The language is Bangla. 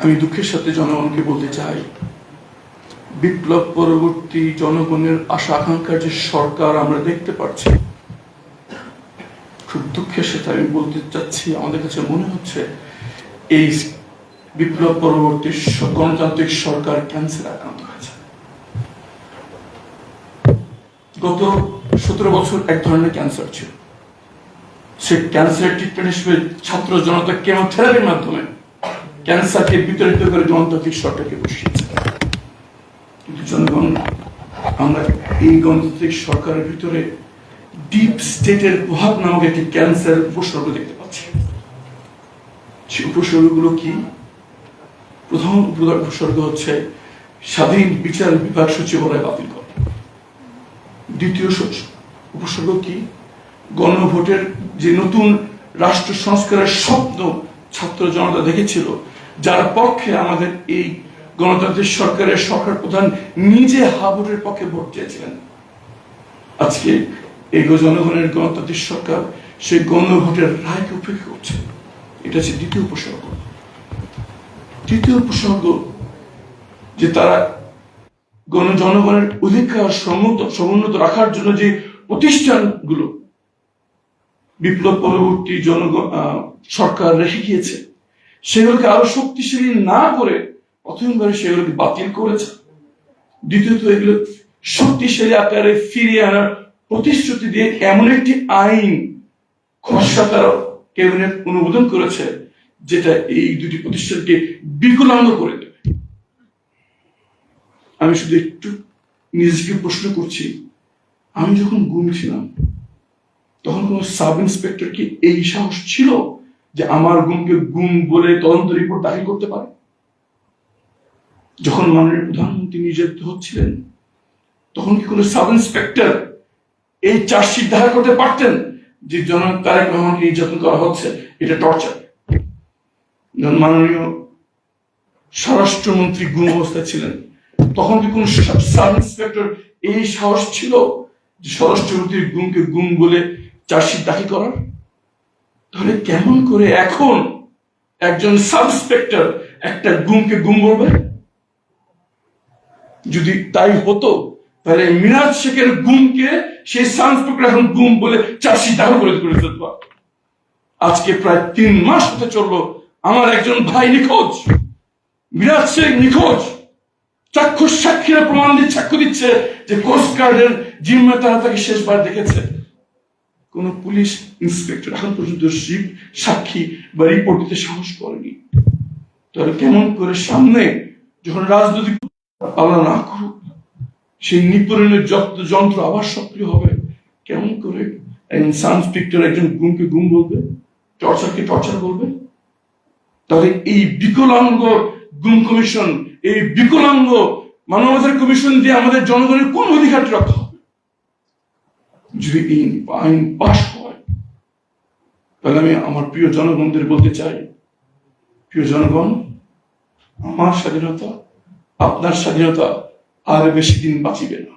আমি দুঃখের সাথে জনগণকে বলতে চাই, বিপ্লব পরবর্তী জনগণের আশা আকাঙ্ক্ষার যে সরকার আমরা দেখতে পাচ্ছি, খুব দুঃখের সাথে আমি বলতে চাচ্ছি, আমাদের কাছে মনে হচ্ছে এই বিপ্লব পরবর্তী গণতান্ত্রিক সরকার ক্যান্সার আক্রান্ত হয়েছে। গত 17 বছর এক ধরনের ক্যান্সার ছিল। সে ক্যান্সারের ট্রিটমেন্ট হিসেবে ছাত্র জনতা কেমোথেরাপির মাধ্যমে ক্যান্সারকে বিতাড়িত করে গণতান্ত্রিক সরকারকে বসিয়েছে। কিন্তু জনগণ, আমরা এই গণতান্ত্রিক সরকারের ভিতরে ডিপ স্টেটের প্রভাব নামক একটি ক্যান্সার উপসর্গ দেখতে পাচ্ছি। সেই উপসর্গগুলো কি? প্রথম উপসর্গ হচ্ছে স্বাধীন বিচার বিভাগ সচিবালয় বাতিল করা। দ্বিতীয় উপসর্গ কি? গণভোটের যে নতুন রাষ্ট্র সংস্কারের স্বপ্ন ছাত্র জনতা দেখেছিল, যার পক্ষে আমাদের এই গণতান্ত্রিক সরকারের সরকার প্রধান নিজে ভোটের পক্ষে ভোট চেয়েছিলেন, আজকে এই জনগণের গণতান্ত্রিক সরকার সেই গণভোটের রায়কে উপেক্ষা করছে। এটা হচ্ছে দ্বিতীয় উপসর্গ। তৃতীয় উপসর্গ যে তারা জনগণের অধিকার সমুন্নত রাখার জন্য যে প্রতিষ্ঠানগুলো বিপ্লব পরবর্তী সরকার রেখে গিয়েছে, সেগুলোকে আরো শক্তিশালী না করে প্রথমবারে সেগুলোকে বাতিল করেছে। দ্বিতীয়ত এগুলো শক্তিশালী আকারে ফিরিয়ে আনার প্রতিশ্রুতি দিয়ে এমন একটি আইন খসড়া তারা ক্যাবিনেট অনুমোদন করেছে, যেটা এই দুটি প্রতিষ্ঠানকে বিকলাঙ্গ করে দেবে। আমি শুধু একটু নিজেকে প্রশ্ন করছি, আমি যখন গুম ছিলাম তখন কোন সাব ইন্সপেক্টর কি এই সাহস ছিল যে আমার গুমকে গুম বলে তদন্ত রিপোর্ট দাখিল করতে পারে? যখন মাননীয় প্রধানমন্ত্রী নির্যাতিত হচ্ছিলেন, তখন কি কোন সাব ইন্সপেক্টর এই চার্জশিট দাখিল করতে পারতেন যে জনাব তারেক রহমানকে নির্যাতন করা হচ্ছে, এটা টর্চার? যখন মাননীয় স্বরাষ্ট্রমন্ত্রী গুম অবস্থায় ছিলেন, তখন কি কোন সাব ইন্সপেক্টর এই সাহস ছিল যে স্বরাষ্ট্রমন্ত্রীর গুমকে গুম বলে চার্জশিট দাখিল করার? তাহলে কেমন করে এখন একজন সাব ইন্সপেক্টর একটা গুমকে গুম বলবে? যদি তাই হতো, তাহলে মিরাজ শেখের গুমকে সেই সাব ইন্সপেক্টর এখন গুম বলে চার্জশিট দাখিল করে ফেলত। আজকে প্রায় 3 মাস হতে চললো আমার একজন ভাই নিখোঁজ, মিরাজ শেখ নিখোঁজ। চাক্ষুষ সাক্ষীরা প্রমাণ দিয়ে সাক্ষ্য দিচ্ছে যে কোস্টগার্ডের জিম্মে তারা তাকে শেষবার দেখেছে। কোন পুলিশ ইন্সপেক্টর এখন পর্যন্ত সাক্ষী বা রিপোর্ট দিতে সাহস করেনি। তাহলে কেমন করে সামনে যখন রাজনৈতিক পালন না করুক, সেই নিপীড়নের যন্ত্র আবার সক্রিয় হবে, কেমন করে একজন সাব ইন্সপেক্টর একজন গুমকে গুম বলবে, টর্চারকে টর্চার বলবে? তাহলে এই বিকলাঙ্গ গুম কমিশন, এই বিকলাঙ্গ মানবাধিকার কমিশন দিয়ে আমাদের জনগণের কোন অধিকারটি রক্ষা হবে? যদি এই আইন পাশ হয়, তাহলে আমি আমার প্রিয় জনগণদের বলতে চাই, প্রিয় জনগণ, আমার স্বাধীনতা, আপনার স্বাধীনতা আর বেশি দিন বাঁচিবে না।